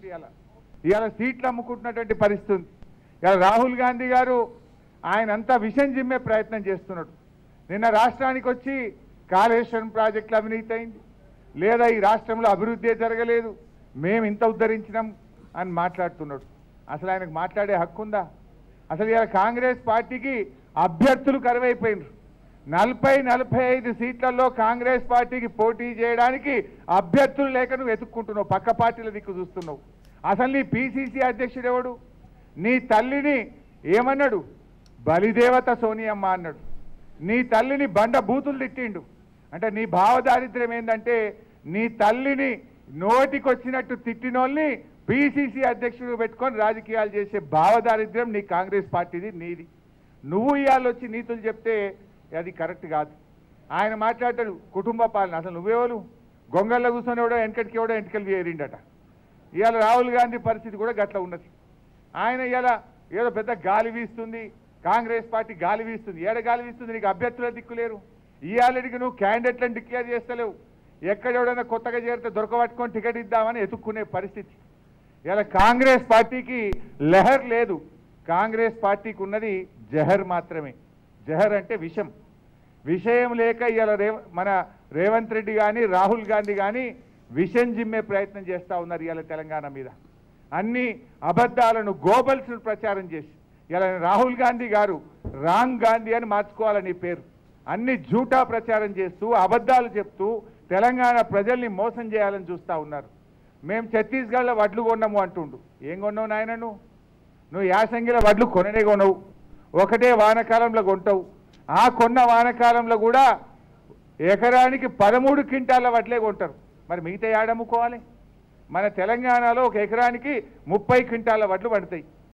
ఉంది. ఇవాళ సీట్లు అమ్ముకుంటున్నటువంటి పరిస్థితి. ఇవాళ రాహుల్ గాంధీ గారు ఆయన అంతా విషం జిమ్మే ప్రయత్నం చేస్తున్నాడు. నిన్న రాష్ట్రానికి వచ్చి కాళేశ్వరం ప్రాజెక్టులు అవినీతి అయింది, లేదా ఈ రాష్ట్రంలో అభివృద్ధి జరగలేదు, మేము ఇంత ఉద్ధరించినాం అని మాట్లాడుతున్నాడు. అసలు ఆయనకు మాట్లాడే హక్కు ఉందా? అసలు ఇవాళ కాంగ్రెస్ పార్టీకి అభ్యర్థులు కరువైపోయినారు. 40-45 సీట్లలో కాంగ్రెస్ పార్టీకి పోటీ చేయడానికి అభ్యర్థులు లేక నువ్వు వెతుక్కుంటున్నావు, పక్క పార్టీల దిక్కు చూస్తున్నావు. అసలు నీ పిసిసి అధ్యక్షుడు ఎవడు? నీ తల్లిని ఏమన్నాడు? బలిదేవత సోనియమ్మ అన్నాడు. నీ తల్లిని బండ బూతులు తిట్టిండు. అంటే నీ భావదారిద్ర్యం ఏంటంటే నీ తల్లిని నోటికొచ్చినట్టు తిట్టినోళ్ళని పిసిసి అధ్యక్షుడు పెట్టుకొని రాజకీయాలు చేసే భావదారిద్ర్యం నీ కాంగ్రెస్ పార్టీది, నీది. నువ్వు ఇవాళ వచ్చి నీతులు చెప్తే అది కరెక్ట్ కాదు. ఆయన మాట్లాడతాడు కుటుంబ పాలన. అసలు నువ్వేవాళ్ళు? గొంగల్లో కూర్చొని ఎవడో వెనకటికి ఎవడో ఎంటికలు వేరిండట. ఇవాళ రాహుల్ గాంధీ పరిస్థితి కూడా గట్ల ఉన్నది. ఆయన ఇవాళ ఏదో పెద్ద గాలి వీస్తుంది, కాంగ్రెస్ పార్టీ గాలి వీస్తుంది. ఏడ గాలి వీస్తుంది? నీకు అభ్యర్థుల దిక్కులేరు. ఇవాళకి నువ్వు క్యాండిడేట్లను డిక్లేర్ చేస్తలేవు. ఎక్కడెవడైనా కొత్తగా చేరితే దొరకబట్టుకొని టికెట్ ఇద్దామని ఎత్తుక్కునే పరిస్థితి. ఇలా కాంగ్రెస్ పార్టీకి లహర్ లేదు. కాంగ్రెస్ పార్టీకి ఉన్నది జహర్ మాత్రమే. జహర్ అంటే విషం. విషయం లేక ఇలా మన రేవంత్ రెడ్డి కానీ రాహుల్ గాంధీ కానీ విషం జిమ్మే ప్రయత్నం చేస్తూ ఉన్నారు. ఇలా తెలంగాణ మీద అన్ని అబద్ధాలను గోబల్స్ను ప్రచారం చేసి ఇలా రాహుల్ గాంధీ గారు రాంగ్ గాంధీ అని మార్చుకోవాలని పేరు. అన్ని జూటా ప్రచారం చేస్తూ అబద్ధాలు చెప్తూ తెలంగాణ ప్రజల్ని మోసం చేయాలని చూస్తూ ఉన్నారు. మేము ఛత్తీస్గఢ్లో వడ్లు కొన్నాము అంటుండు. ఏం కొన్నావు నాయన? నువ్వు యాసంగిలో వడ్లు కొననే కొనవు, ఒకటే వానకాలంలో కొంటావు. ఆ కొన్న వానకాలంలో కూడా ఎకరానికి 13 క్వింటాల వడ్లే కొంటారు. మరి మిగతా ఏడమ్ముకోవాలి? మన తెలంగాణలో ఒక ఎకరానికి 30 క్వింటాల వడ్లు పడతాయి.